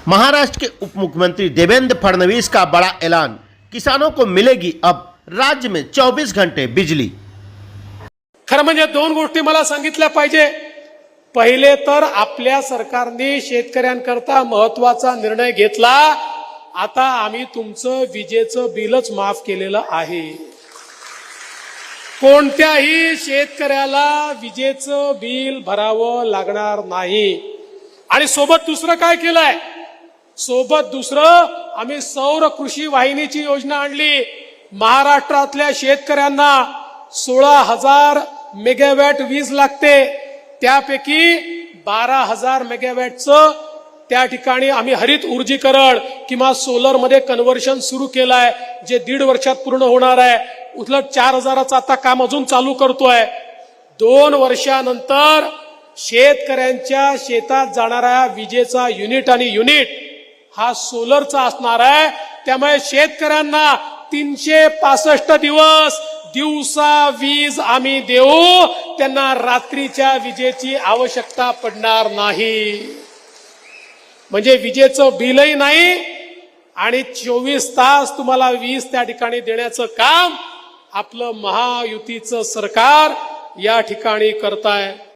महाराष्ट्र के उप मुख्यमंत्री देवेंद्र फडणवीस का बड़ा ऐलान, किसानों को मिलेगी अब राज्य में 24 घंटे बिजली। खरं म्हणजे दोन गोष्टी मला सांगितल्या पाहिजे। पहिले तर आपल्या सरकारने शेतकऱ्यांकरता महत्त्वाचा निर्णय घेतला। आता आम्ही तुमचं विजेचं बिलच माफ केलेलं आहे। कोणत्याही शेतकऱ्याला विजेचं बिल भरावं लागणार नाही। आणि सोबत दुसरं काय केलंय? सोबत दुसरं आम्ही सौर कृषी वाहिनीची योजना आणली। महाराष्ट्रातल्या शेतकऱ्यांना 16,000 मेगावॅट वीज लागते, त्यापैकी 12,000 मेगावॅटचं त्या ठिकाणी आम्ही हरित ऊर्जीकरण किंवा सोलर मध्ये कन्व्हर्शन सुरू केलंय, जे 1.5 वर्षात पूर्ण होणार आहे। उलट 4,000चं आता काम अजून चालू करतोय। 2 वर्षानंतर शेतकऱ्यांच्या शेतात जाणारा विजेचा युनिट आणि युनिट हा सोलरचा असणार आहे। त्यामुळे शेतकऱ्यांना 365 दिवस दिवसा वीज आम्ही देऊ, त्यांना रात्रीच्या विजेची आवश्यकता पडणार नाही। म्हणजे विजेचं बिलही नाही आणि 24 तास तुम्हाला वीज त्या ठिकाणी देण्याचं काम आपलं महायुतीचं सरकार या ठिकाणी करताय।